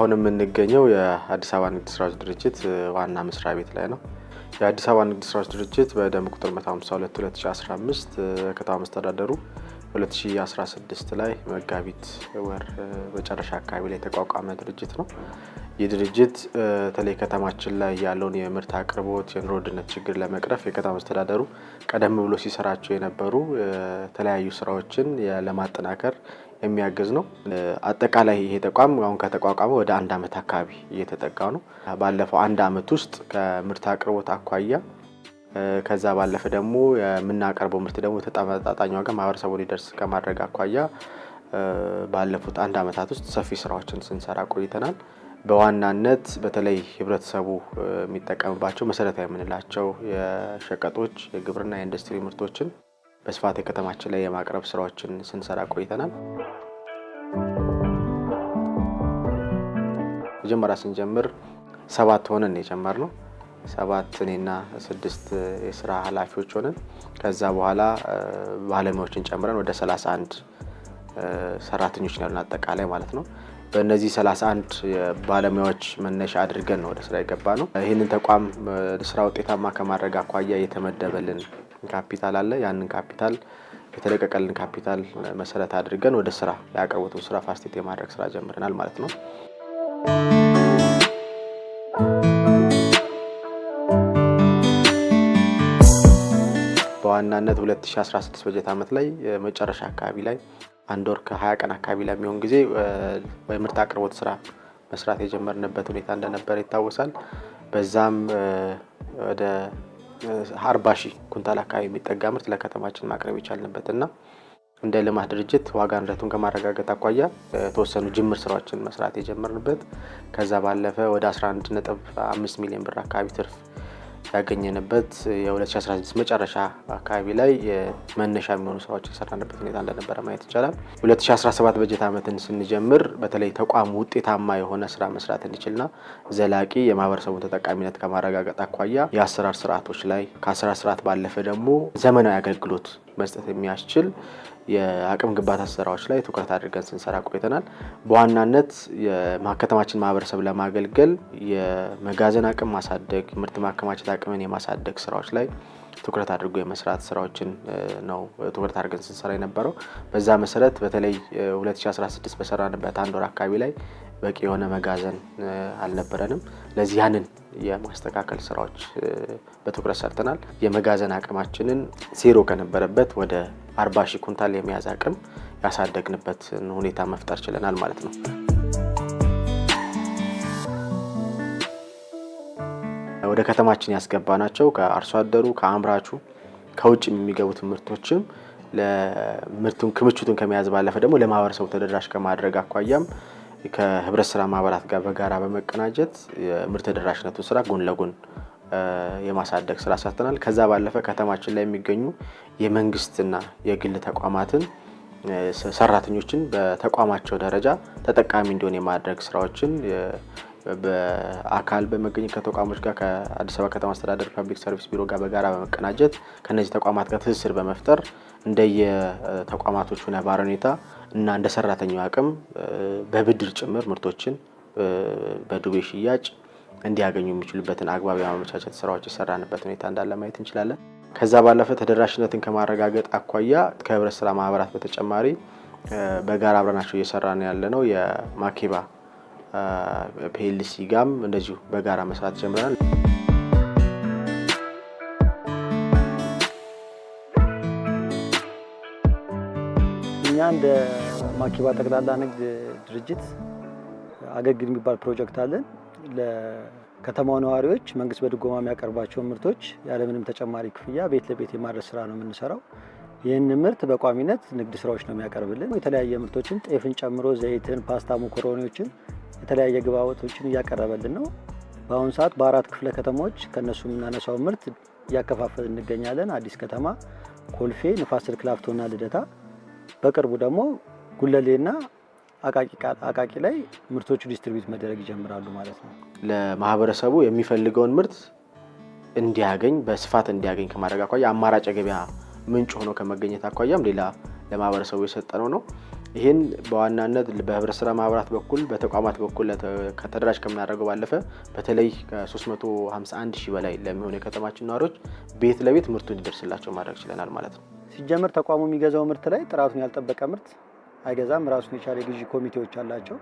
አሁን የምንገኘው የአዲስ አበባ ንግድ ስራዎች ድርጅት ዋና መስሪያ ቤት ላይ ነው። የአዲስ አበባ ንግድ ስራዎች ድርጅት በደንብ ቁጥር 152/2015 ከተማ መስተዳደሩ 2016 ላይ መጋቢት ወር መጨረሻ አካባቢ ላይ የተቋቋመ ድርጅት ነው። የድርጅት በተለይ ከተማችን ላይ ያለውን የምርት አቅርቦት የኑሮ ውድነት ችግር ለመቅረፍ የከተማ መስተዳደሩ ቀደም ብሎ ሲሰራቸው የነበሩ የተለያዩ ስራዎችን ለማጠናከር የሚያግዝ ነው። አጠቃላይ ይሄ ተቋም አሁን ከተቋቋመ ወደ 1 አመት አካባቢ እየተጠጋው ነው። ባለፈው 1 አመት ውስጥ ከምርት አቅርቦት አኳያ ከዛ ባለፈ ደግሞ የምናቀርበው ምርት ደግሞ ተጣጣጣኝ ዋጋ ማህበረሰቡ ሊደርስ ከማድረግ አኳያ ባለፉት 1 አመታት ውስጥ ሰፊ ስራዎችን ስንሰራ ቆይተናል። በዋናነት በተለይ ህብረተሰቡ የሚጠቀምባቸው መሰረታዊ የምንላቸው የሸቀጦች የግብርና የኢንዱስትሪ ምርቶችን በስፋት ከተማችን ላይ የማቅረብ ስራዎችን ስንሰራ ቆይተናል። መጀመሪያ ስንጀምር 7 ሆነን የጀመርነው 7 እኔና 6 የስራ ኃላፊዎች ሆነን ከዛ በኋላ ባለሙያዎችን ጨምረን ወደ 31 ሰራተኞች ነን አጠቃላይ ማለት ነው። በእነዚህ 31 ባለሙያዎች መነሻ አድርገን ነው ወደ ስራ የገባነው። ይሄንን ተቋም ስራ ውጤታማ ከማድረግ አኳያ የተመደበልን ካፒታል አለ። ያንን ካፒታል የተለቀቀልን ካፒታል መሰረት አድርገን ወደ ስራ ያቀርቡትን ስራ ፋሲሊቴት የማድረግ ስራ ጀምረናል ማለት ነው። በዋናነት 2016 በጀት ዓመት ላይ መጨረሻ አካባቢ ላይ 1 ወር ከ20 ቀን አካባቢ ላይ የሚሆን ጊዜ በምርት አቅርቦት ስራ መስራት የጀመርንበት ሁኔታ እንደነበር ይታወሳል። በዛም ወደ 40,000 ኩንታል አካባቢ የሚጠጋ ምርት ለከተማችን ማቅረብ የቻልንበትና እንደ ልማት ድርጅት ዋጋ ንረቱን ከማረጋገጥ አኳያ ተወሰኑ ጅምር ስራዎችን መስራት የጀመርንበት ከዛ ባለፈ ወደ 11.5 ሚሊዮን ብር አካባቢ ትርፍ ያገኘንበት የ2016 መጨረሻ አካባቢ ላይ መነሻ የሚሆኑ ስራዎችን ሰራንበት ሁኔታ እንደነበረ ማየት ይቻላል። 2017 በጀት ዓመትን ስንጀምር በተለይ ተቋም ውጤታማ የሆነ ስራ መስራት እንዲችልና ዘላቂ የማህበረሰቡን ተጠቃሚነት ከማረጋገጥ አኳያ የአሰራር ስርዓቶች ላይ ከአሰራር ስርዓት ባለፈ ደግሞ ዘመናዊ አገልግሎት መስጠት የሚያስችል የአቅም ግንባታ ስራዎች ላይ ትኩረት አድርገን ስንሰራ ቆይተናል። በዋናነት የከተማችን ማህበረሰብ ለማገልገል የመጋዘን አቅም ማሳደግ ምርት ማከማቸት አቅምን የማሳደግ ስራዎች ላይ ትኩረት አድርጎ የመስራት ስራዎችን ነው ትኩረት አድርገን ስንሰራ የነበረው። በዛ መሰረት በተለይ 2016 በሰራንበት 1 ወር አካባቢ ላይ በቂ የሆነ መጋዘን አልነበረንም። ለዚህ ያንን የማስተካከል ስራዎች በትኩረት ሰርተናል። የመጋዘን አቅማችንን ዜሮ ከነበረበት ወደ 40,000 ኩንታል የሚያዝ አቅም ያሳደግንበት ሁኔታ መፍጠር ችለናል ማለት ነው። ወደ ከተማችን ያስገባናቸው ከአርሶ አደሩ ከአምራቹ ከውጭ የሚገቡት ምርቶችም ለምርቱን ክምችቱን ከመያዝ ባለፈ ደግሞ ለማህበረሰቡ ተደራሽ ከማድረግ አኳያም ከህብረት ስራ ማህበራት ጋር በጋራ በመቀናጀት የምርት ተደራሽነቱን ስራ ጎን ለጎን የማሳደግ ስራ ሰርተናል። ከዛ ባለፈ ከተማችን ላይ የሚገኙ የመንግስትና የግል ተቋማትን ሰራተኞችን በተቋማቸው ደረጃ ተጠቃሚ እንዲሆን የማድረግ ስራዎችን በአካል በመገኘት ከተቋሞች ጋር ከአዲስ አበባ ከተማ አስተዳደር ፐብሊክ ሰርቪስ ቢሮ ጋር በጋራ በመቀናጀት ከነዚህ ተቋማት ጋር ትስስር በመፍጠር እንደየ ተቋማቶቹ ነባራዊ ሁኔታ እና እንደ ሰራተኛው አቅም በብድር ጭምር ምርቶችን በዱቤ ሽያጭ እንዲያገኙ የሚችሉበትን አግባብ የማመቻቸት ስራዎች የሰራንበት ሁኔታ እንዳለ ማየት እንችላለን። ከዛ ባለፈ ተደራሽነትን ከማረጋገጥ አኳያ ከህብረት ስራ ማህበራት በተጨማሪ በጋራ አብረናቸው እየሰራን ያለነው የማኬባ ፒኤልሲ ጋም እንደዚሁ በጋራ መስራት ጀምረናል። እኛ እንደ ማኬባ ጠቅላላ ንግድ ድርጅት አገግል የሚባል ፕሮጀክት አለን። ለከተማው ነዋሪዎች መንግስት በድጎማ የሚያቀርባቸው ምርቶች ያለምንም ተጨማሪ ክፍያ ቤት ለቤት የማድረስ ስራ ነው የምንሰራው። ይህን ምርት በቋሚነት ንግድ ስራዎች ነው የሚያቀርብልን። የተለያየ ምርቶችን ጤፍን ጨምሮ ዘይትን፣ ፓስታ፣ መኮሮኒዎችን የተለያየ ግብአቶችን እያቀረበልን ነው። በአሁኑ ሰዓት በ4 ክፍለ ከተሞች ከነሱ የምናነሳው ምርት እያከፋፈልን እንገኛለን። አዲስ ከተማ፣ ኮልፌ፣ ንፋስ ስልክ ላፍቶና ልደታ፣ በቅርቡ ደግሞ ጉለሌና አቃቂ ላይ ምርቶቹ ዲስትሪቢዩት መደረግ ይጀምራሉ ማለት ነው። ለማህበረሰቡ የሚፈልገውን ምርት እንዲያገኝ በስፋት እንዲያገኝ ከማድረግ አኳያ አማራጭ ገበያ ምንጭ ሆኖ ከመገኘት አኳያም ሌላ ለማህበረሰቡ የሰጠነው ነው። ይህን በዋናነት በህብረት ስራ ማህበራት በኩል በተቋማት በኩል ከተደራጅ ከምናደርገው ባለፈ በተለይ ከ351 ሺህ በላይ ለሚሆኑ የከተማችን ነዋሪዎች ቤት ለቤት ምርቱ እንዲደርስላቸው ማድረግ ችለናል ማለት ነው። ሲጀመር ተቋሙ የሚገዛው ምርት ላይ ጥራቱን ያልጠበቀ ምርት አይገዛም። ራሱን የቻለ የግዢ ኮሚቴዎች አላቸው።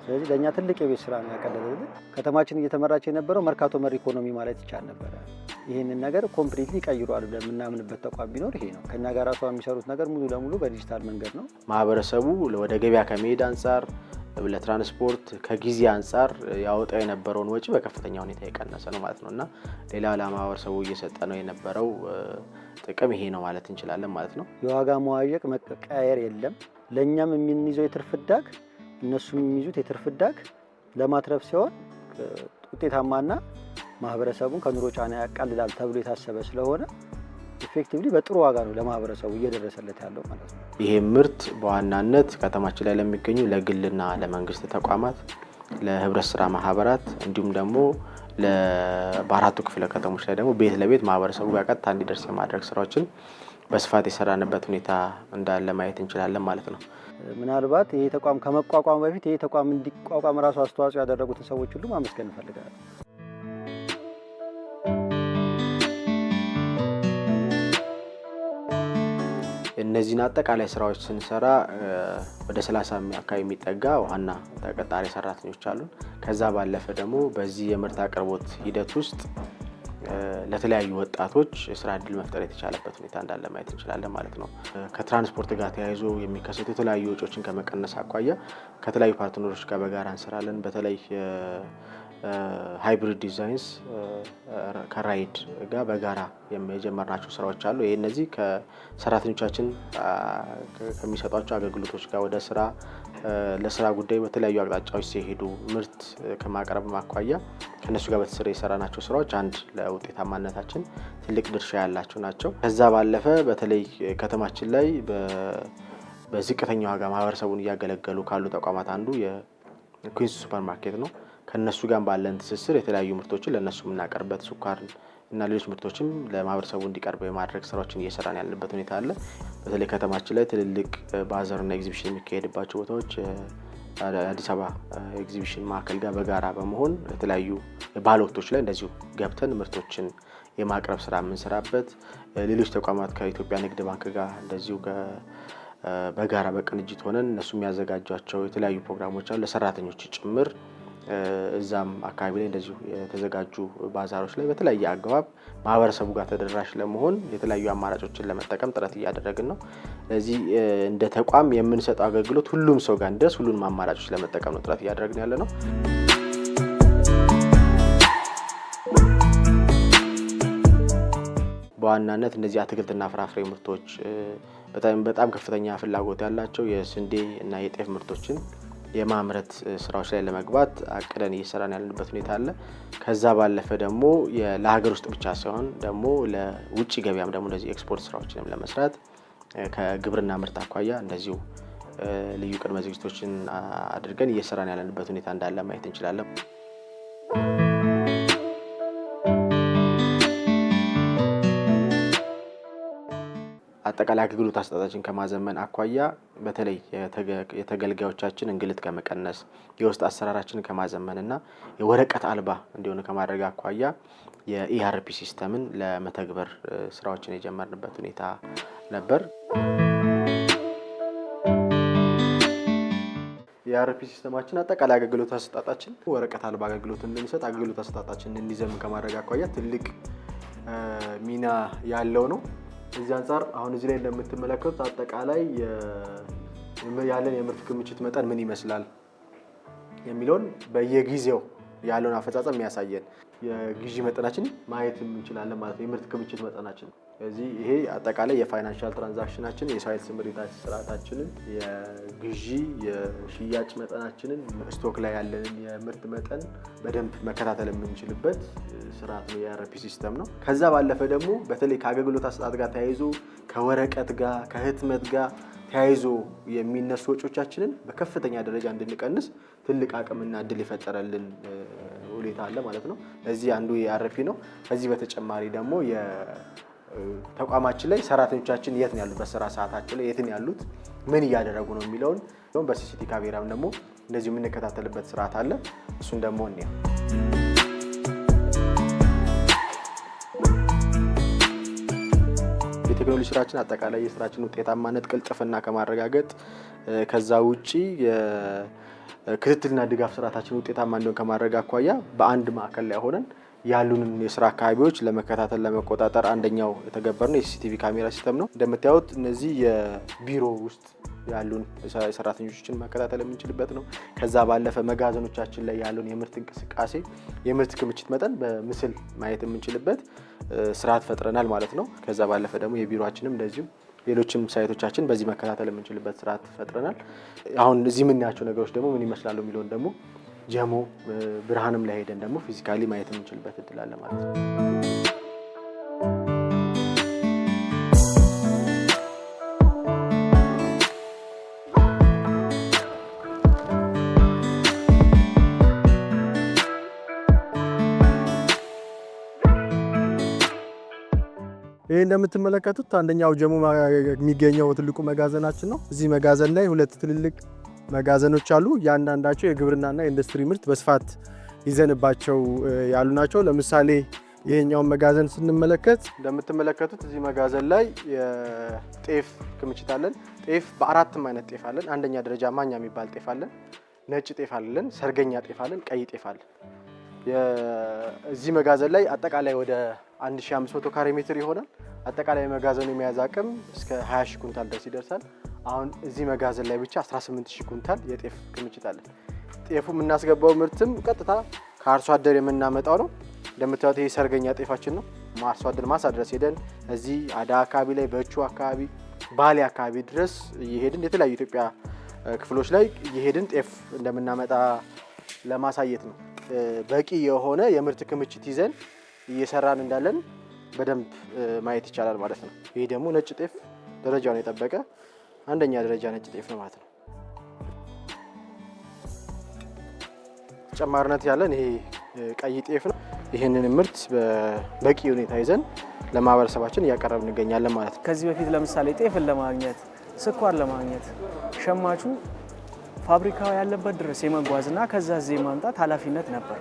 ስለዚህ ለእኛ ትልቅ የቤት ስራ ነው ያቀለለልን። ከተማችን እየተመራች የነበረው መርካቶ መር ኢኮኖሚ ማለት ይቻል ነበረ። ይህንን ነገር ኮምፕሊትሊ ቀይሯል ብለን የምናምንበት ተቋም ቢኖር ይሄ ነው። ከኛ ጋር ራሱ የሚሰሩት ነገር ሙሉ ለሙሉ በዲጂታል መንገድ ነው። ማህበረሰቡ ወደ ገበያ ከመሄድ አንጻር ለትራንስፖርት ከጊዜ አንጻር ያወጣው የነበረውን ወጪ በከፍተኛ ሁኔታ የቀነሰ ነው ማለት ነውና ሌላ ለማህበረሰቡ እየሰጠ ነው የነበረው ጥቅም ይሄ ነው ማለት እንችላለን ማለት ነው። የዋጋ መዋዠቅ መቀያየር የለም። ለኛም የምንይዘው የትርፍ ዳግ እነሱም የሚይዙት የትርፍ ዳግ ለማትረፍ ሲሆን ውጤታማና ማህበረሰቡን ከኑሮ ጫና ያቃልላል ተብሎ የታሰበ ስለሆነ ኢፌክቲቭሊ በጥሩ ዋጋ ነው ለማህበረሰቡ እየደረሰለት ያለው ማለት ነው። ይሄ ምርት በዋናነት ከተማችን ላይ ለሚገኙ ለግልና ለመንግስት ተቋማት፣ ለህብረት ስራ ማህበራት እንዲሁም ደግሞ በአራቱ ክፍለ ከተሞች ላይ ደግሞ ቤት ለቤት ማህበረሰቡ ጋር ቀጥታ እንዲደርስ የማድረግ ስራዎችን በስፋት የሰራንበት ሁኔታ እንዳለ ማየት እንችላለን ማለት ነው። ምናልባት ይሄ ተቋም ከመቋቋም በፊት ይሄ ተቋም እንዲቋቋም ራሱ አስተዋጽኦ ያደረጉትን ሰዎች ሁሉ ማመስገን እንፈልጋለን። እነዚህን አጠቃላይ ስራዎች ስንሰራ ወደ 30 አካባቢ የሚጠጋ ዋና ተቀጣሪ ሰራተኞች አሉን። ከዛ ባለፈ ደግሞ በዚህ የምርት አቅርቦት ሂደት ውስጥ ለተለያዩ ወጣቶች የስራ እድል መፍጠር የተቻለበት ሁኔታ እንዳለ ማየት እንችላለን ማለት ነው። ከትራንስፖርት ጋር ተያይዞ የሚከሰቱ የተለያዩ ወጪዎችን ከመቀነስ አኳያ ከተለያዩ ፓርትነሮች ጋር በጋራ እንሰራለን። በተለይ ሃይብሪድ ዲዛይንስ ከራይድ ጋር በጋራ የጀመርናቸው ስራዎች አሉ። ይሄ እነዚህ ከሰራተኞቻችን ከሚሰጧቸው አገልግሎቶች ጋር ወደ ስራ ለስራ ጉዳይ በተለያዩ አቅጣጫዎች ሲሄዱ ምርት ከማቅረብ ማኳያ ከነሱ ጋር በተሰራ የሰራናቸው ስራዎች አንድ ለውጤታማነታችን ትልቅ ድርሻ ያላቸው ናቸው። ከዛ ባለፈ በተለይ ከተማችን ላይ በዝቅተኛ ዋጋ ማህበረሰቡን እያገለገሉ ካሉ ተቋማት አንዱ የኩዊንስ ሱፐር ማርኬት ነው። ከነሱ ጋር ባለን ትስስር የተለያዩ ምርቶችን ለነሱ የምናቀርበት ስኳር እና ሌሎች ምርቶችም ለማህበረሰቡ እንዲቀርብ የማድረግ ስራዎችን እየሰራን ያለበት ሁኔታ አለ። በተለይ ከተማችን ላይ ትልልቅ ባዛርና ኤግዚቢሽን የሚካሄድባቸው ቦታዎች አዲስ አበባ ኤግዚቢሽን ማዕከል ጋር በጋራ በመሆን የተለያዩ የባህል ወቅቶች ላይ እንደዚሁ ገብተን ምርቶችን የማቅረብ ስራ የምንሰራበት፣ ሌሎች ተቋማት ከኢትዮጵያ ንግድ ባንክ ጋር እንደዚሁ በጋራ በቅንጅት ሆነን እነሱ የሚያዘጋጇቸው የተለያዩ ፕሮግራሞች አሉ ለሰራተኞች ጭምር። እዛም አካባቢ ላይ እንደዚሁ የተዘጋጁ ባዛሮች ላይ በተለያየ አግባብ ማህበረሰቡ ጋር ተደራሽ ለመሆን የተለያዩ አማራጮችን ለመጠቀም ጥረት እያደረግን ነው። ስለዚህ እንደ ተቋም የምንሰጠው አገልግሎት ሁሉም ሰው ጋር እንዲደርስ ሁሉንም አማራጮች ለመጠቀም ነው ጥረት እያደረግን ያለ ነው። በዋናነት እነዚህ አትክልትና ፍራፍሬ ምርቶች በጣም ከፍተኛ ፍላጎት ያላቸው የስንዴ እና የጤፍ ምርቶችን የማምረት ስራዎች ላይ ለመግባት አቅደን እየሰራን ያለንበት ሁኔታ አለ። ከዛ ባለፈ ደግሞ ለሀገር ውስጥ ብቻ ሳይሆን ደግሞ ለውጭ ገበያም ደግሞ እንደዚህ ኤክስፖርት ስራዎችንም ለመስራት ከግብርና ምርት አኳያ እንደዚሁ ልዩ ቅድመ ዝግጅቶችን አድርገን እየሰራን ያለንበት ሁኔታ እንዳለ ማየት እንችላለን። አጠቃላይ አገልግሎት አሰጣጣችን ከማዘመን አኳያ በተለይ የተገልጋዮቻችን እንግልት ከመቀነስ የውስጥ አሰራራችንን ከማዘመንና የወረቀት አልባ እንዲሆን ከማድረግ አኳያ የኢአርፒ ሲስተምን ለመተግበር ስራዎችን የጀመርንበት ሁኔታ ነበር። የኢአርፒ ሲስተማችን አጠቃላይ አገልግሎት አሰጣጣችን ወረቀት አልባ አገልግሎት እንድንሰጥ አገልግሎት አሰጣጣችን እንዲዘምን ከማድረግ አኳያ ትልቅ ሚና ያለው ነው። እዚህ አንፃር አሁን እዚህ ላይ እንደምትመለከቱት አጠቃላይ ያለን የምርት ክምችት መጠን ምን ይመስላል የሚለውን በየጊዜው ያለውን አፈጻጸም የሚያሳየን የግዢ መጠናችን ማየት እንችላለን ማለት ነው። የምርት ክምችት መጠናችን ስለዚህ ይሄ አጠቃላይ የፋይናንሻል ትራንዛክሽናችን የሳይት ስምሪታችን ስርዓታችንን የግዢ የሽያጭ መጠናችንን ስቶክ ላይ ያለንን የምርት መጠን በደንብ መከታተል የምንችልበት ስርዓት ነው የኢአርፒ ሲስተም ነው። ከዛ ባለፈ ደግሞ በተለይ ከአገልግሎት አሰጣጥ ጋር ተያይዞ ከወረቀት ጋር ከህትመት ጋር ተያይዞ የሚነሱ ወጪዎቻችንን በከፍተኛ ደረጃ እንድንቀንስ ትልቅ አቅምና እድል የፈጠረልን ሁኔታ አለ ማለት ነው። ለዚህ አንዱ የኢአርፒ ነው። ከዚህ በተጨማሪ ደግሞ ተቋማችን ላይ ሰራተኞቻችን የት ነው ያሉት፣ በስራ ሰዓታቸው ላይ የት ነው ያሉት፣ ምን እያደረጉ ነው የሚለውን በሲሲቲቪ ካሜራም ደግሞ እንደዚሁ የምንከታተልበት ስርዓት አለ። እሱን ደግሞ እንየው። የቴክኖሎጂ ስራችን አጠቃላይ የስራችን ውጤታማነት ቅልጥፍና ከማረጋገጥ ከዛ ውጪ የክትትልና ድጋፍ ስርዓታችን ውጤታማ እንዲሆን ከማድረግ አኳያ በአንድ ማዕከል ላይ ሆነን ያሉንን የስራ አካባቢዎች ለመከታተል ለመቆጣጠር አንደኛው የተገበረው የሲሲቲቪ ካሜራ ሲስተም ነው። እንደምታዩት እነዚህ የቢሮ ውስጥ ያሉን ሰራተኞችን መከታተል የምንችልበት ነው። ከዛ ባለፈ መጋዘኖቻችን ላይ ያሉን የምርት እንቅስቃሴ፣ የምርት ክምችት መጠን በምስል ማየት የምንችልበት ስርዓት ፈጥረናል ማለት ነው። ከዛ ባለፈ ደግሞ የቢሮአችንም እንደዚሁ ሌሎችም ሳይቶቻችን በዚህ መከታተል የምንችልበት ስርዓት ፈጥረናል። አሁን እዚህ የምናያቸው ነገሮች ደግሞ ምን ይመስላሉ የሚለውን ደግሞ ጀሞ ብርሃንም ላይ ሄደን ደግሞ ፊዚካሊ ማየት የምንችልበት እድል አለ ማለት ነው። ይሄ እንደምትመለከቱት አንደኛው ጀሞ የሚገኘው ትልቁ መጋዘናችን ነው። እዚህ መጋዘን ላይ ሁለት ትልልቅ መጋዘኖች አሉ። እያንዳንዳቸው የግብርናና የኢንዱስትሪ ምርት በስፋት ይዘንባቸው ያሉ ናቸው። ለምሳሌ ይሄኛውን መጋዘን ስንመለከት እንደምትመለከቱት እዚህ መጋዘን ላይ የጤፍ ክምችት አለን። ጤፍ በአራትም አይነት ጤፍ አለን። አንደኛ ደረጃ ማኛ የሚባል ጤፍ አለን፣ ነጭ ጤፍ አለን፣ ሰርገኛ ጤፍ አለን፣ ቀይ ጤፍ አለን። እዚህ መጋዘን ላይ አጠቃላይ ወደ 1500 ካሬ ሜትር ይሆናል። አጠቃላይ መጋዘኑ የመያዝ አቅም እስከ 20 ሺህ ኩንታል ድረስ ይደርሳል። አሁን እዚህ መጋዘን ላይ ብቻ 18000 ኩንታል የጤፍ ክምችት አለን። ጤፉ የምናስገባው ምርትም ቀጥታ ከአርሶ አደር የምናመጣው ነው። እንደምታዩት ይሄ ሰርገኛ ጤፋችን ነው። አርሶ አደር ማሳ ድረስ ሄደን እዚህ አዳ አካባቢ ላይ በቹ አካባቢ ባሌ አካባቢ ድረስ እየሄድን የተለያዩ ኢትዮጵያ ክፍሎች ላይ እየሄድን ጤፍ እንደምናመጣ ለማሳየት ነው። በቂ የሆነ የምርት ክምችት ይዘን እየሰራን እንዳለን በደንብ ማየት ይቻላል ማለት ነው። ይሄ ደግሞ ነጭ ጤፍ ደረጃውን የጠበቀ አንደኛ ደረጃ ነጭ ጤፍ ነው ማለት ነው። ተጨማሪነት ያለን ይሄ ቀይ ጤፍ ነው። ይህንን ምርት በበቂ ሁኔታ ይዘን ለማህበረሰባችን እያቀረብን እንገኛለን ማለት ነው። ከዚህ በፊት ለምሳሌ ጤፍን ለማግኘት ስኳር ለማግኘት ሸማቹ ፋብሪካው ያለበት ድረስ የመጓዝና ከዛ እዚህ ማምጣት ኃላፊነት ነበር።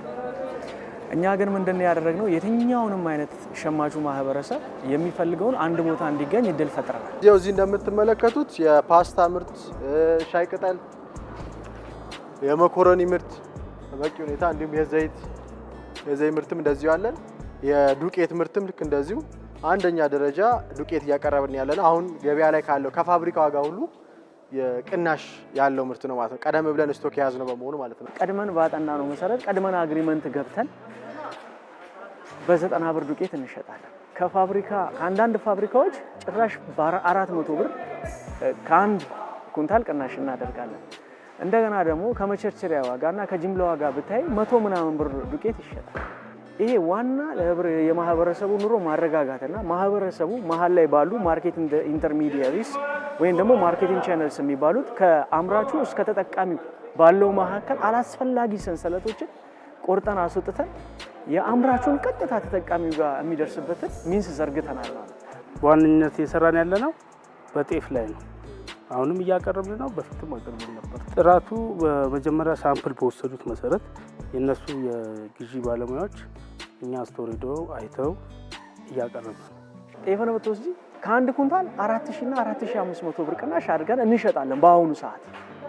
እኛ ግን ምንድነው ያደረግነው? የትኛውንም አይነት ሸማቹ ማህበረሰብ የሚፈልገውን አንድ ቦታ እንዲገኝ እድል ፈጥረናል። እዚህ እንደምትመለከቱት የፓስታ ምርት፣ ሻይ ቅጠል፣ የመኮረኒ ምርት በበቂ ሁኔታ እንዲሁም የዘይት ምርትም እንደዚሁ አለን። የዱቄት ምርትም ልክ እንደዚሁ አንደኛ ደረጃ ዱቄት እያቀረብን ያለነው አሁን ገበያ ላይ ካለው ከፋብሪካ ዋጋ ሁሉ የቅናሽ ያለው ምርት ነው ማለት ነው። ቀደም ብለን ስቶክ የያዝነው በመሆኑ ማለት ነው። ቀድመን ባጠና ነው መሰረት ቀድመን አግሪመንት ገብተን በ90 ብር ዱቄት እንሸጣለን። ከፋብሪካ ከአንዳንድ ፋብሪካዎች ጭራሽ በ400 ብር ከአንድ ኩንታል ቅናሽ እናደርጋለን። እንደገና ደግሞ ከመቸርቸሪያ ዋጋና ከጅምላ ዋጋ ብታይ 100 ምናምን ብር ዱቄት ይሸጣል። ይሄ ዋና የማህበረሰቡ ኑሮ ማረጋጋትና ማህበረሰቡ መሀል ላይ ባሉ ማርኬት ኢንተርሚዲያሪስ ወይም ደግሞ ማርኬቲንግ ቻነልስ የሚባሉት ከአምራቹ እስከ ተጠቃሚው ባለው መካከል አላስፈላጊ ሰንሰለቶችን ቆርጠን አስወጥተን የአምራቹን ቀጥታ ተጠቃሚው ጋር የሚደርስበትን ሚንስ ዘርግተናል ማለት ነው። በዋነኝነት እየሰራን ያለነው በጤፍ ላይ ነው። አሁንም እያቀረብን ነው። በፊትም አቅርበን ነበር። ጥራቱ በመጀመሪያ ሳምፕል በወሰዱት መሰረት የነሱ የግዢ ባለሙያዎች እኛ ስቶሪዶ አይተው እያቀረብን ነው። ጤፍን ብትወስጂ ከአንድ ኩንታል 4000 እና 4500 ብር ቅናሽ አድርገን እንሸጣለን። በአሁኑ ሰዓት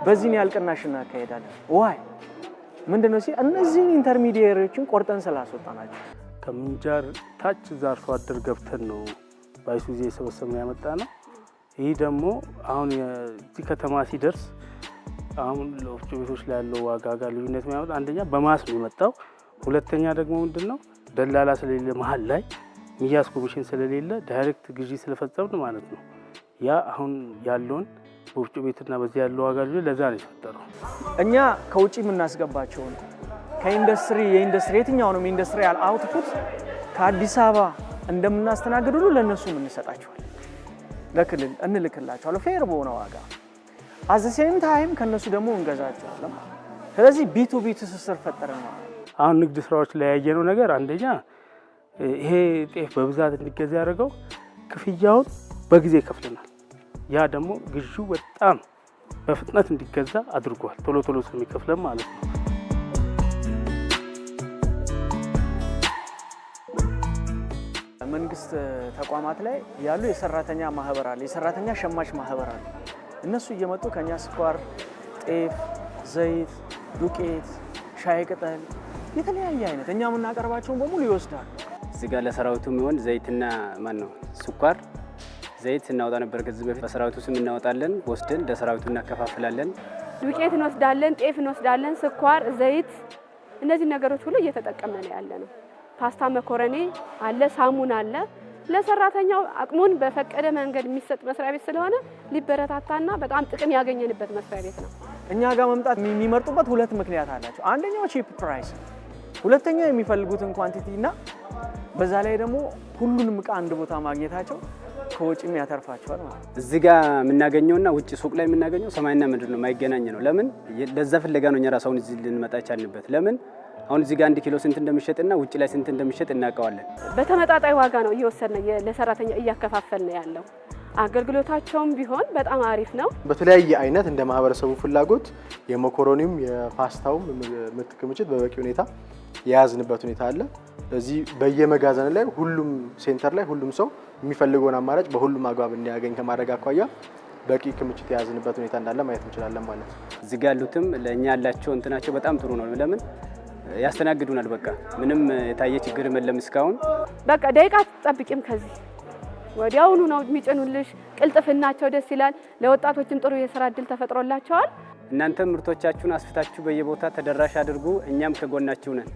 በዚህን ያህል ቅናሽ እናካሄዳለን። ዋይ ምንድነው ሲል እነዚህን ኢንተርሚዲየሪዎችን ቆርጠን ስላስወጣናቸው ከምንጃር ታች ዛርሶ አደር ገብተን ነው ባይሱዚ የሰበሰብን ያመጣ ነው። ይህ ደግሞ አሁን እዚህ ከተማ ሲደርስ አሁን ለወፍጮ ቤቶች ላይ ያለው ዋጋ ጋር ልዩነት የሚያመጣ አንደኛ በማስ ነው የመጣው። ሁለተኛ ደግሞ ምንድነው ደላላ ስለሌለ መሀል ላይ ሚያስ ኮሚሽን ስለሌለ ዳይሬክት ግዢ ስለፈጸምን ማለት ነው። ያ አሁን ያለውን በወፍጮ ቤትና በዚህ ያለው ዋጋ ለዛ ነው የተፈጠረው። እኛ ከውጪ የምናስገባቸውን ከኢንዱስትሪ የትኛውንም ኢንዱስትሪያል አውትፑት ከአዲስ አበባ እንደምናስተናግድ ሁሉ ለነሱም እንሰጣቸዋለን። ለክልል እንልክላቸዋለን ፌር በሆነ ዋጋ አዘሴም ታይም ከነሱ ደግሞ እንገዛቸዋለን። ስለዚህ ቢቱቢ ትስስር ፈጠረን። አሁን ንግድ ስራዎች ላይ ያየነው ነገር አንደኛ ይሄ ጤፍ በብዛት እንዲገዛ ያደርገው ክፍያውን በጊዜ ይከፍልናል። ያ ደግሞ ግዢው በጣም በፍጥነት እንዲገዛ አድርጓል። ቶሎ ቶሎ ስለሚከፍለን ማለት ነው። መንግስት ተቋማት ላይ ያሉ የሰራተኛ ማህበር አለ፣ የሰራተኛ ሸማች ማህበር አለ። እነሱ እየመጡ ከኛ ስኳር፣ ጤፍ፣ ዘይት፣ ዱቄት፣ ሻይ ቅጠል የተለያየ አይነት እኛ የምናቀርባቸውን በሙሉ ይወስዳሉ። እዚህ ጋር ለሰራዊቱ የሚሆን ዘይትና ስኳር ዘይት እናወጣ ነበር ከዚህ በፊት። በሰራዊቱ ስም እናወጣለን፣ ወስደን ለሰራዊቱ እናከፋፍላለን። ዱቄት እንወስዳለን፣ ጤፍ እንወስዳለን፣ ስኳር፣ ዘይት እነዚህ ነገሮች ሁሉ እየተጠቀመን ያለ ነው። ፓስታ፣ መኮረኒ አለ፣ ሳሙና አለ። ለሰራተኛው አቅሙን በፈቀደ መንገድ የሚሰጥ መስሪያ ቤት ስለሆነ ሊበረታታና በጣም ጥቅም ያገኘንበት መስሪያ ቤት ነው። እኛ ጋር መምጣት የሚመርጡበት ሁለት ምክንያት አላቸው። አንደኛው ቺፕ ፕራይስ፣ ሁለተኛው የሚፈልጉትን ኳንቲቲ እና በዛ ላይ ደግሞ ሁሉንም እቃ አንድ ቦታ ማግኘታቸው ከወጪም ያተርፋቸዋል ማለት ነው። እዚህ ጋር የምናገኘውና ውጭ ሱቅ ላይ የምናገኘው ሰማይና ምድር ነው፣ የማይገናኝ ነው። ለምን ለዛ ፍለጋ ነው እኛ ራሳውን እዚህ ልንመጣ የቻልንበት። ለምን አሁን እዚህ ጋር 1 ኪሎ ስንት እንደሚሸጥና ውጭ ላይ ስንት እንደሚሸጥ እናውቀዋለን። በተመጣጣኝ ዋጋ ነው እየወሰድን ለሰራተኛ እያከፋፈልን ያለው። አገልግሎታቸውም ቢሆን በጣም አሪፍ ነው። በተለያየ አይነት እንደ ማህበረሰቡ ፍላጎት የመኮሮኒውም የፓስታውም ምርት ክምችት በበቂ ሁኔታ የያዝንበት ሁኔታ አለ። ስለዚህ በየመጋዘን ላይ ሁሉም ሴንተር ላይ ሁሉም ሰው የሚፈልገውን አማራጭ በሁሉም አግባብ እንዲያገኝ ከማድረግ አኳያ በቂ ክምችት የያዝንበት ሁኔታ እንዳለ ማየት እንችላለን ማለት ነው። እዚህ ጋር ያሉትም ለእኛ ያላቸው እንትናቸው በጣም ጥሩ ነው። ለምን ያስተናግዱናል። በቃ ምንም የታየ ችግር የለም እስካሁን። በቃ ደቂቃ አትጠብቂም፣ ከዚህ ወዲያውኑ ነው የሚጭኑልሽ። ቅልጥፍናቸው ደስ ይላል። ለወጣቶችም ጥሩ የስራ እድል ተፈጥሮላቸዋል። እናንተም ምርቶቻችሁን አስፍታችሁ በየቦታ ተደራሽ አድርጉ፣ እኛም ከጎናችሁ ነን።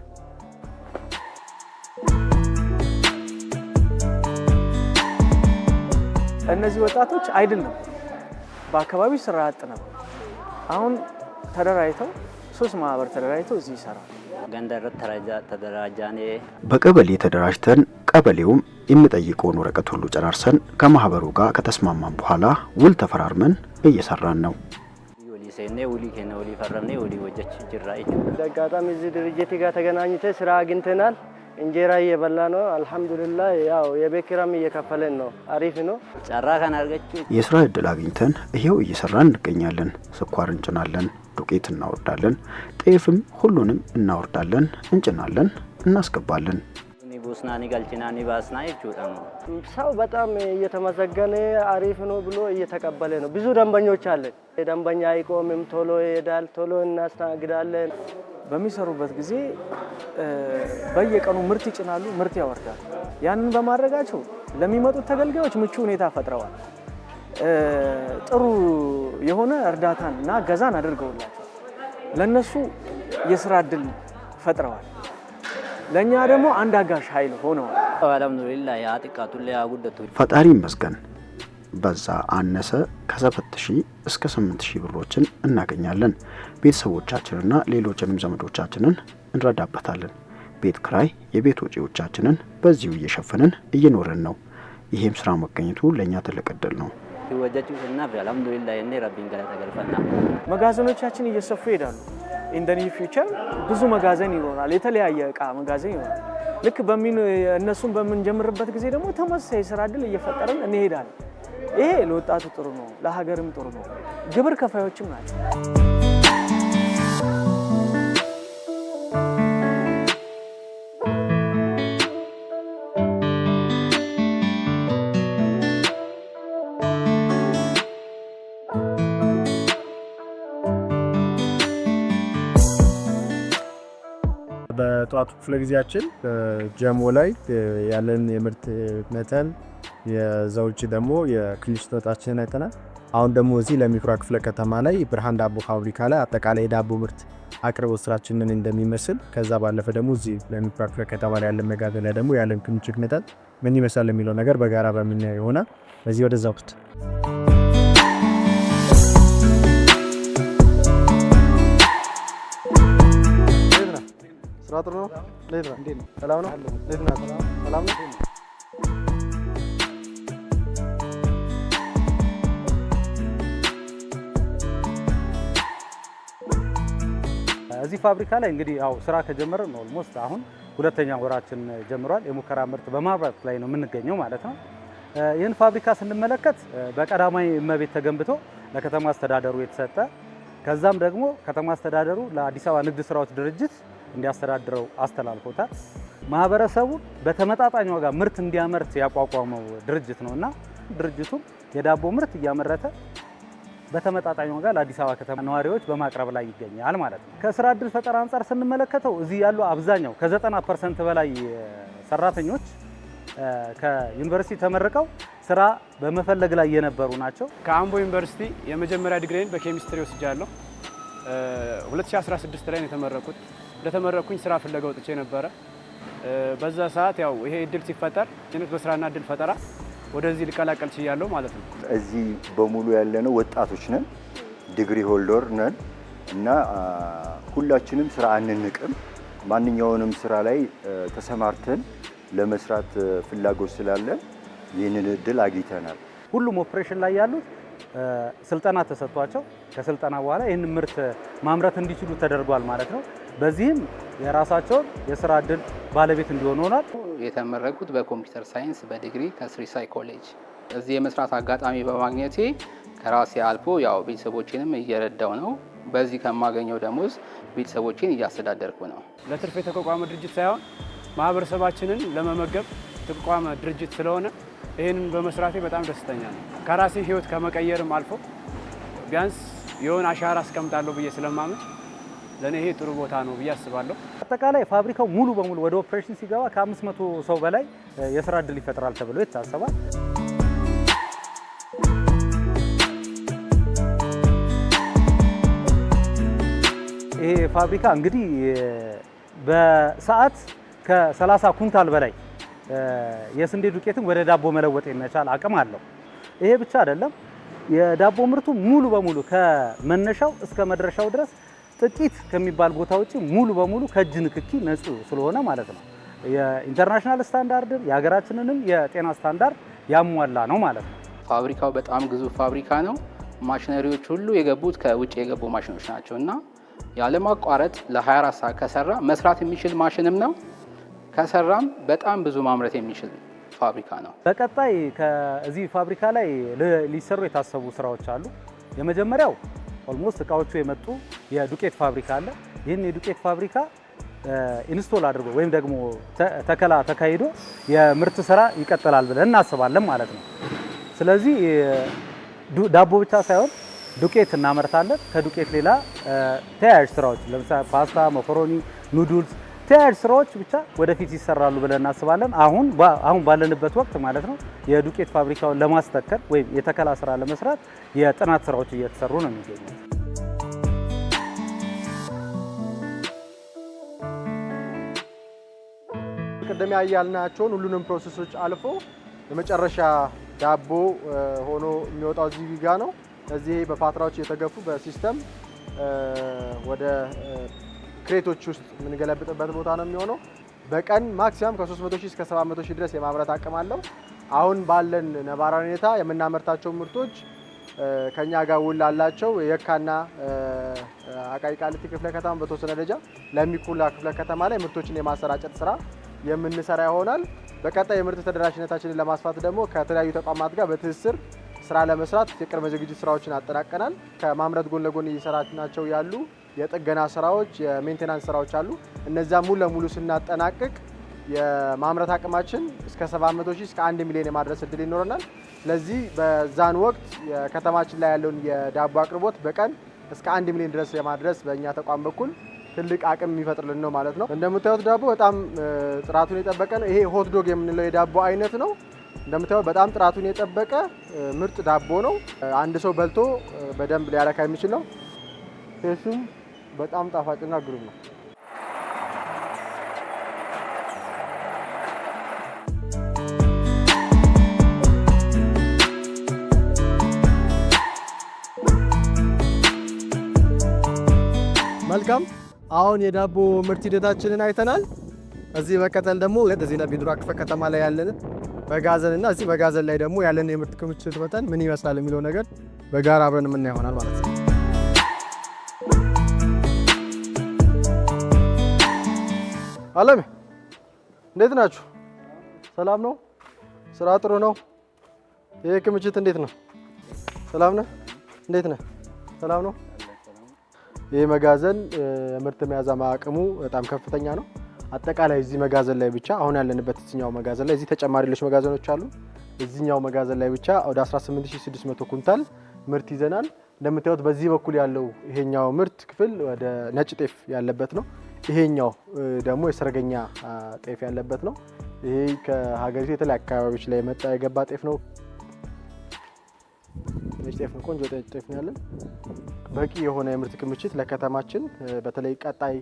እነዚህ ወጣቶች አይደለም በአካባቢው ስራ አጥ ነበር። አሁን ተደራጅተው 3 ማህበር ተደራጅተው እዚህ ይሰራሉ። ገንደረት ተደራጃኔ በቀበሌ ተደራጅተን ቀበሌውም የሚጠይቀውን ወረቀት ሁሉ ጨራርሰን ከማህበሩ ጋር ከተስማማን በኋላ ውል ተፈራርመን እየሰራን ነው። ሴኔ ውሊ ከነ ውሊ ፈረምኔ ውሊ ወጀች ጅራይ አጋጣሚ እዚህ ድርጅት ጋር ተገናኝተን ስራ አግኝተናል። እንጀራ እየበላ ነው። አልሐምዱሊላህ። ያው የቤት ኪራይም እየከፈለን ነው። አሪፍ ነው። ጨራ ካን አርገች የስራ እድል አግኝተን ይሄው እየሰራን እንገኛለን። ስኳር እንጭናለን፣ ዱቄት እናወርዳለን፣ ጤፍም ሁሉንም እናወርዳለን፣ እንጭናለን፣ እናስገባለን። ቡስናኒ ጋልቺናኒ ባስና ይቹታ ነው። ሰው በጣም እየተመሰገነ አሪፍ ነው ብሎ እየተቀበለ ነው። ብዙ ደንበኞች አለን። ደንበኛ አይቆምም፣ ቶሎ ይሄዳል፣ ቶሎ እናስተናግዳለን። በሚሰሩበት ጊዜ በየቀኑ ምርት ይጭናሉ፣ ምርት ያወርዳሉ። ያንን በማድረጋቸው ለሚመጡት ተገልጋዮች ምቹ ሁኔታ ፈጥረዋል። ጥሩ የሆነ እርዳታን እና እገዛን አድርገውላቸው ለነሱ የስራ እድል ፈጥረዋል። ለኛ ደግሞ አንድ አጋዥ ኃይል ሆነዋል። አልሐምዱሊላህ ያጥቃቱል ያጉደቱ ፈጣሪ ይመስገን። በዛ አነሰ ከ7,000 እስከ 8,000 ብሮችን እናገኛለን። ቤተሰቦቻችንና ሌሎችንም ዘመዶቻችንን እንረዳበታለን። ቤት ክራይ፣ የቤት ወጪዎቻችንን በዚሁ እየሸፈንን እየኖርን ነው። ይሄም ስራ መገኘቱ ለኛ ትልቅ እድል ነው። ወጀቹ ሰናፍ አልሐምዱሊላህ እኔ ረቢን ገለታ ገልፈና መጋዘኖቻችን እየሰፉ ይሄዳሉ። ኢንደኒ ፊውቸር ብዙ መጋዘን ይኖራል። የተለያየ እቃ መጋዘን ይኖራል። ልክ እነሱን በምንጀምርበት ጊዜ ደግሞ ተመሳሳይ ስራ እድል እየፈጠርን እንሄዳለን። ይሄ ለወጣቱ ጥሩ ነው፣ ለሀገርም ጥሩ ነው። ግብር ከፋዮችም ናቸው። በጠዋቱ ክፍለ ጊዜያችን ጀሞ ላይ ያለን የምርት መጠን የዛ ውጭ ደግሞ የክሊሽ ተጣችንን አይተናል። አሁን ደግሞ እዚህ ለሚኩራ ክፍለ ከተማ ላይ ብርሃን ዳቦ ፋብሪካ ላይ አጠቃላይ የዳቦ ምርት አቅርቦት ስራችንን እንደሚመስል፣ ከዛ ባለፈ ደግሞ እዚህ ለሚኩራ ክፍለ ከተማ ላይ ያለን መጋዘን ላይ ደግሞ ያለን ክምችት መጠን ምን ይመስላል የሚለው ነገር በጋራ በምናየው ይሆናል። በዚህ ወደዛ ወቅት ስራ ጥሩ ነው። እንዴት ነው? ሰላም ነው? እንዴት ነው? ሰላም ነው? እዚህ ፋብሪካ ላይ እንግዲህ ያው ስራ ከጀመረን ኦልሞስት አሁን 2ኛ ወራችን ጀምሯል። የሙከራ ምርት በማምረት ላይ ነው የምንገኘው ማለት ነው። ይህን ፋብሪካ ስንመለከት በቀዳማዊ እመቤት ተገንብቶ ለከተማ አስተዳደሩ የተሰጠ ከዛም ደግሞ ከተማ አስተዳደሩ ለአዲስ አበባ ንግድ ስራዎች ድርጅት እንዲያስተዳድረው አስተላልፎታል። ማህበረሰቡ በተመጣጣኝ ዋጋ ምርት እንዲያመርት ያቋቋመው ድርጅት ነውና ድርጅቱ የዳቦ ምርት እያመረተ በተመጣጣኝ ዋጋ ለአዲስ አበባ ከተማ ነዋሪዎች በማቅረብ ላይ ይገኛል ማለት ነው። ከስራ እድል ፈጠራ አንጻር ስንመለከተው እዚህ ያሉ አብዛኛው ከ90% በላይ ሰራተኞች ከዩኒቨርሲቲ ተመርቀው ስራ በመፈለግ ላይ የነበሩ ናቸው። ከአምቦ ዩኒቨርሲቲ የመጀመሪያ ዲግሪን በኬሚስትሪ ወስጃለሁ። 2016 ላይ ነው የተመረኩት። እንደተመረኩኝ ስራ ፍለጋ ወጥቼ ነበረ። በዛ ሰዓት ያው ይሄ እድል ሲፈጠር ጀነት በስራና እድል ፈጠራ ወደዚህ ልቀላቀል ችያለሁ ማለት ነው። እዚህ በሙሉ ያለነው ወጣቶች ነን፣ ዲግሪ ሆልደር ነን እና ሁላችንም ስራ አንንቅም። ማንኛውንም ስራ ላይ ተሰማርተን ለመስራት ፍላጎት ስላለን ይህንን እድል አግኝተናል። ሁሉም ኦፕሬሽን ላይ ያሉት ስልጠና ተሰጥቷቸው ከስልጠና በኋላ ይህን ምርት ማምረት እንዲችሉ ተደርጓል ማለት ነው። በዚህም የራሳቸውን የስራ እድል ባለቤት እንዲሆኑ ሆኗል። የተመረኩት በኮምፒውተር ሳይንስ በዲግሪ ከስሪሳይ ኮሌጅ። እዚህ የመስራት አጋጣሚ በማግኘቴ ከራሴ አልፎ ያው ቤተሰቦቼንም እየረዳው ነው። በዚህ ከማገኘው ደሞዝ ቤተሰቦቼን እያስተዳደርኩ ነው። ለትርፍ የተቋቋመ ድርጅት ሳይሆን ማህበረሰባችንን ለመመገብ የተቋቋመ ድርጅት ስለሆነ ይህንን በመስራቴ በጣም ደስተኛ ነው። ከራሴ ህይወት ከመቀየርም አልፎ ቢያንስ የሆነ አሻራ አስቀምጣለሁ ብዬ ስለማምን ለኔ ይሄ ጥሩ ቦታ ነው ብዬ አስባለሁ። አጠቃላይ ፋብሪካው ሙሉ በሙሉ ወደ ኦፕሬሽን ሲገባ ከ500 ሰው በላይ የስራ እድል ይፈጥራል ተብሎ ይታሰባል። ይሄ ፋብሪካ እንግዲህ በሰዓት ከ30 ኩንታል በላይ የስንዴ ዱቄትን ወደ ዳቦ መለወጥ የሚቻል አቅም አለው። ይሄ ብቻ አይደለም፣ የዳቦ ምርቱ ሙሉ በሙሉ ከመነሻው እስከ መድረሻው ድረስ ጥቂት ከሚባል ቦታ ውጪ ሙሉ በሙሉ ከእጅ ንክኪ ንጹህ ስለሆነ ማለት ነው የኢንተርናሽናል ስታንዳርድን የሀገራችንንም የጤና ስታንዳርድ ያሟላ ነው ማለት ነው። ፋብሪካው በጣም ግዙፍ ፋብሪካ ነው። ማሽነሪዎች ሁሉ የገቡት ከውጭ የገቡ ማሽኖች ናቸው እና ያለማቋረጥ ለ24 ሰዓት ከሰራ መስራት የሚችል ማሽንም ነው። ከሰራም በጣም ብዙ ማምረት የሚችል ፋብሪካ ነው። በቀጣይ ከዚህ ፋብሪካ ላይ ሊሰሩ የታሰቡ ስራዎች አሉ። የመጀመሪያው ኦልሞስት እቃዎቹ የመጡ የዱቄት ፋብሪካ አለ። ይህን የዱቄት ፋብሪካ ኢንስቶል አድርጎ ወይም ደግሞ ተከላ ተካሂዶ የምርት ስራ ይቀጥላል ብለን እናስባለን ማለት ነው። ስለዚህ ዳቦ ብቻ ሳይሆን ዱቄት እናመርታለን። ከዱቄት ሌላ ተያያዥ ስራዎች ለምሳሌ ፓስታ፣ መኮሮኒ፣ ኑዱልስ ተያያዥ ስራዎች ብቻ ወደፊት ይሰራሉ ብለን እናስባለን። አሁን ባለንበት ወቅት ማለት ነው የዱቄት ፋብሪካውን ለማስተከል ወይም የተከላ ስራ ለመስራት የጥናት ስራዎች እየተሰሩ ነው የሚገኙት። ቅድም ያያልናቸውን ሁሉንም ፕሮሰሶች አልፎ የመጨረሻ ዳቦ ሆኖ የሚወጣው እዚህ ጋ ነው። እዚህ በፓትራዎች እየተገፉ በሲስተም ወደ ክሬቶች ውስጥ የምንገለብጥበት ቦታ ነው የሚሆነው። በቀን ማክሲማም ከ300 ሺህ እስከ 700 ሺህ ድረስ የማምረት አቅም አለው። አሁን ባለን ነባራዊ ሁኔታ የምናመርታቸው ምርቶች ከኛ ጋር ውል አላቸው። የካና አቃቂ ቃሊቲ ክፍለ ከተማ በተወሰነ ደረጃ ለሚኩላ ክፍለ ከተማ ላይ ምርቶችን የማሰራጨት ስራ የምንሰራ ይሆናል። በቀጣይ የምርት ተደራሽነታችንን ለማስፋት ደግሞ ከተለያዩ ተቋማት ጋር በትስስር ስራ ለመስራት የቅድመ ዝግጅት ስራዎችን አጠናቀናል። ከማምረት ጎን ለጎን እየሰራናቸው ያሉ የጥገና ስራዎች፣ የሜንቴናንስ ስራዎች አሉ። እነዚያ ሙሉ ለሙሉ ስናጠናቅቅ የማምረት አቅማችን እስከ 700 ሺህ እስከ 1 ሚሊዮን የማድረስ እድል ይኖረናል። ስለዚህ በዛን ወቅት የከተማችን ላይ ያለውን የዳቦ አቅርቦት በቀን እስከ 1 ሚሊዮን ድረስ የማድረስ በእኛ ተቋም በኩል ትልቅ አቅም የሚፈጥርልን ነው ማለት ነው። እንደምታዩት ዳቦ በጣም ጥራቱን የጠበቀ ነው። ይሄ ሆት ዶግ የምንለው የዳቦ አይነት ነው። እንደምታዩት በጣም ጥራቱን የጠበቀ ምርጥ ዳቦ ነው። አንድ ሰው በልቶ በደንብ ሊያረካ የሚችል ነው። ቴስቱም በጣም ጣፋጭና ግሩም ነው። መልካም፣ አሁን የዳቦ ምርት ሂደታችንን አይተናል። እዚህ መቀጠል ደግሞ እዚህ ለቢድሮ ክፍለ ከተማ ላይ ያለን መጋዘንና እዚህ መጋዘን ላይ ደግሞ ያለን የምርት ክምችት መጠን ምን ይመስላል የሚለው ነገር በጋራ አብረን የምናየው ይሆናል ማለት ነው። አለሜ እንዴት ናችሁ? ሰላም ነው? ስራ ጥሩ ነው? ይሄ ክምችት እንዴት ነው? ሰላም ነህ? እንዴት ነህ? ሰላም ነው? ይሄ መጋዘን ምርት መያዝ አቅሙ በጣም ከፍተኛ ነው። አጠቃላይ እዚህ መጋዘን ላይ ብቻ አሁን ያለንበት እዚህኛው መጋዘን ላይ እዚህ ተጨማሪ ሌሎች መጋዘኖች አሉ። እዚህኛው መጋዘን ላይ ብቻ ወደ 18600 ኩንታል ምርት ይዘናል። እንደምታዩት በዚህ በኩል ያለው ይሄኛው ምርት ክፍል ወደ ነጭ ጤፍ ያለበት ነው። ይሄኛው ደግሞ የሰርገኛ ጤፍ ያለበት ነው። ይሄ ከሀገሪቱ የተለያዩ አካባቢዎች ላይ የመጣ የገባ ጤፍ ነው። ነጭ ጤፍ ነው። ቆንጆ ጤፍ ነው ያለን። በቂ የሆነ የምርት ክምችት ለከተማችን በተለይ ቀጣይ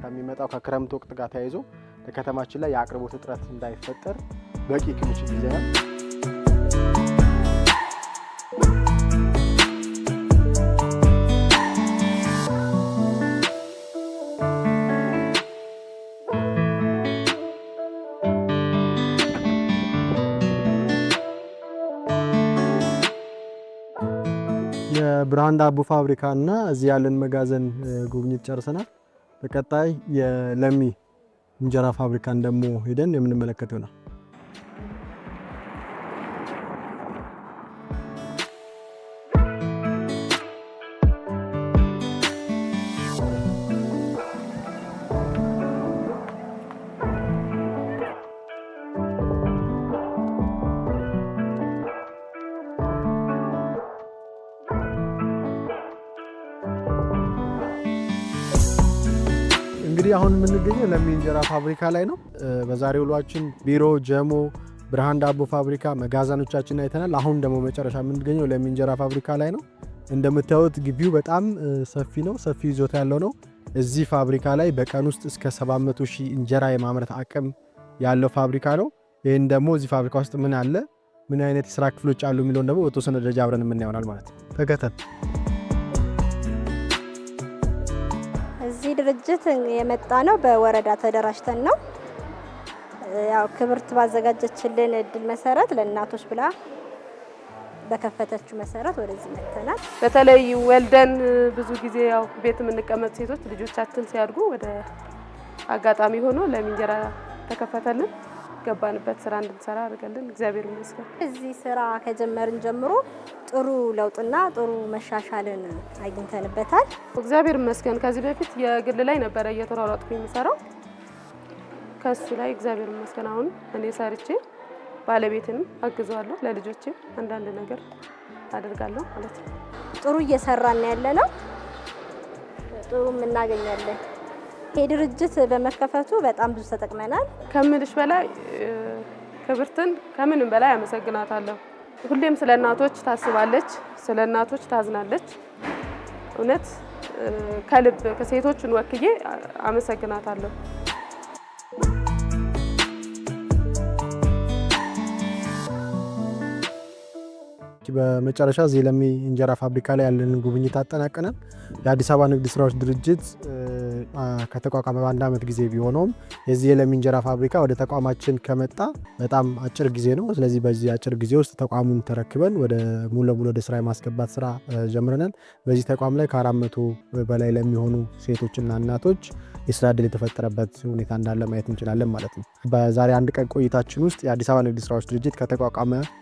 ከሚመጣው ከክረምት ወቅት ጋር ተያይዞ ለከተማችን ላይ የአቅርቦት እጥረት እንዳይፈጠር በቂ ክምችት ይዘናል። የብርሃን ዳቦ ፋብሪካ እና እዚህ ያለን መጋዘን ጉብኝት ጨርሰናል። በቀጣይ የለሚ እንጀራ ፋብሪካን ደግሞ ሄደን የምንመለከት ይሆናል። እንግዲህ አሁን የምንገኘው ለሚ እንጀራ ፋብሪካ ላይ ነው። በዛሬው ውሏችን ቢሮ፣ ጀሞ፣ ብርሃን ዳቦ ፋብሪካ መጋዘኖቻችን አይተናል። አሁን ደግሞ መጨረሻ የምንገኘው ለሚ እንጀራ ፋብሪካ ላይ ነው። እንደምታዩት ግቢው በጣም ሰፊ ነው፣ ሰፊ ይዞታ ያለው ነው። እዚህ ፋብሪካ ላይ በቀን ውስጥ እስከ 700,000 እንጀራ የማምረት አቅም ያለው ፋብሪካ ነው። ይህን ደግሞ እዚህ ፋብሪካ ውስጥ ምን አለ፣ ምን አይነት የስራ ክፍሎች አሉ የሚለውን ደግሞ በተወሰነ ደረጃ አብረን የምናየው ማለት ነው። ተከተል። እዚህ ድርጅት የመጣ ነው በወረዳ ተደራጅተን ነው። ያው ክብርት ባዘጋጀችልን እድል መሰረት ለእናቶች ብላ በከፈተችው መሰረት ወደዚህ መጥተናል። በተለይ ወልደን ብዙ ጊዜ ያው ቤት የምንቀመጥ ሴቶች ልጆቻችን ሲያድጉ ወደ አጋጣሚ ሆኖ ለሚ እንጀራ ተከፈተልን። ገባንበት ስራ እንድንሰራ አድርገልን እግዚአብሔር ይመስገን። እዚህ ስራ ከጀመርን ጀምሮ ጥሩ ለውጥና ጥሩ መሻሻልን አግኝተንበታል። እግዚአብሔር ይመስገን። ከዚህ በፊት የግል ላይ ነበረ እየተሯሯጥኩ የሚሰራው። ከሱ ላይ እግዚአብሔር ይመስገን አሁን እኔ ሰርቼ ባለቤትንም አግዘዋለሁ፣ ለልጆቼም አንዳንድ ነገር አደርጋለሁ ማለት ነው። ጥሩ እየሰራን ያለ ነው። ጥሩ እናገኛለን። ይሄ ድርጅት በመከፈቱ በጣም ብዙ ተጠቅመናል። ከምልሽ በላይ ክብርትን ከምንም በላይ አመሰግናታለሁ። ሁሌም ስለ እናቶች ታስባለች፣ ስለ እናቶች ታዝናለች። እውነት ከልብ ከሴቶችን ወክዬ አመሰግናታለሁ። በመጨረሻ እዚህ ለሚ እንጀራ ፋብሪካ ላይ ያለንን ጉብኝት አጠናቀናል። የአዲስ አበባ ንግድ ስራዎች ድርጅት ከተቋቋመ በአንድ ዓመት ጊዜ ቢሆነውም የዚህ የለሚ እንጀራ ፋብሪካ ወደ ተቋማችን ከመጣ በጣም አጭር ጊዜ ነው። ስለዚህ በዚህ አጭር ጊዜ ውስጥ ተቋሙን ተረክበን ወደ ሙሉ ለሙሉ ወደ ስራ የማስገባት ስራ ጀምረናል። በዚህ ተቋም ላይ ከ400 በላይ ለሚሆኑ ሴቶችና እናቶች የስራ ዕድል የተፈጠረበት ሁኔታ እንዳለ ማየት እንችላለን ማለት ነው። በዛሬ አንድ ቀን ቆይታችን ውስጥ የአዲስ አበባ ንግድ ስራዎች ድርጅት ከተቋቋመበት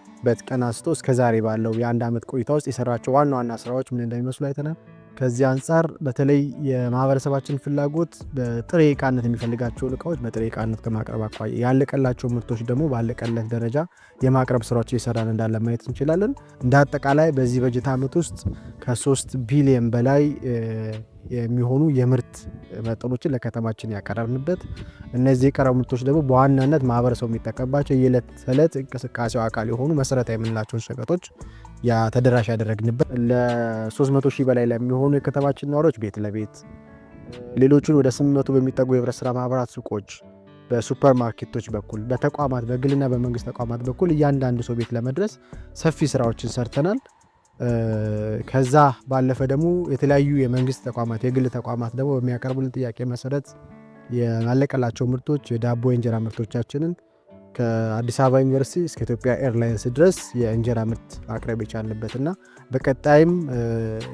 ቀን አንስቶ እስከ ዛሬ ባለው የአንድ ዓመት ቆይታ ውስጥ የሰራቸው ዋና ዋና ስራዎች ምን እንደሚመስሉ አይተናል። ከዚህ አንጻር በተለይ የማህበረሰባችን ፍላጎት በጥሬ ዕቃነት የሚፈልጋቸውን እቃዎች በጥሬ ዕቃነት ከማቅረብ አኳያ ያለቀላቸው ምርቶች ደግሞ ባለቀለት ደረጃ የማቅረብ ስራዎች እየሰራን እንዳለ ማየት እንችላለን። እንደ አጠቃላይ በዚህ በጀት ዓመት ውስጥ ከ3 ቢሊዮን በላይ የሚሆኑ የምርት መጠኖችን ለከተማችን ያቀረብንበት፣ እነዚህ የቀረቡ ምርቶች ደግሞ በዋናነት ማህበረሰቡ የሚጠቀምባቸው የዕለት ተዕለት እንቅስቃሴው አካል የሆኑ መሰረታዊ የምንላቸውን ሸቀጦች ተደራሽ ያደረግንበት፣ ለ300,000 በላይ ለሚሆኑ የከተማችን ነዋሪዎች ቤት ለቤት፣ ሌሎቹን ወደ 800 በሚጠጉ የህብረት ስራ ማህበራት ሱቆች፣ በሱፐር ማርኬቶች በኩል በተቋማት በግልና በመንግስት ተቋማት በኩል እያንዳንዱ ሰው ቤት ለመድረስ ሰፊ ስራዎችን ሰርተናል። ከዛ ባለፈ ደግሞ የተለያዩ የመንግስት ተቋማት የግል ተቋማት ደግሞ በሚያቀርቡልን ጥያቄ መሰረት ያለቀላቸው ምርቶች የዳቦ የእንጀራ ምርቶቻችንን ከአዲስ አበባ ዩኒቨርሲቲ እስከ ኢትዮጵያ ኤርላይንስ ድረስ የእንጀራ ምርት ማቅረብ የቻልንበትና በቀጣይም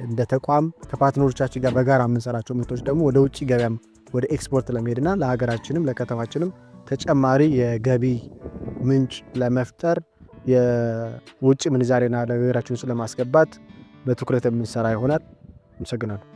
እንደ ተቋም ከፓርትነሮቻችን ጋር በጋራ የምንሰራቸው ምርቶች ደግሞ ወደ ውጭ ገበያም ወደ ኤክስፖርት ለመሄድና ለሀገራችንም ለከተማችንም ተጨማሪ የገቢ ምንጭ ለመፍጠር የውጭ ምንዛሬና ለሀገራችን ውስጥ ለማስገባት በትኩረት የምንሰራ ይሆናል። አመሰግናለሁ።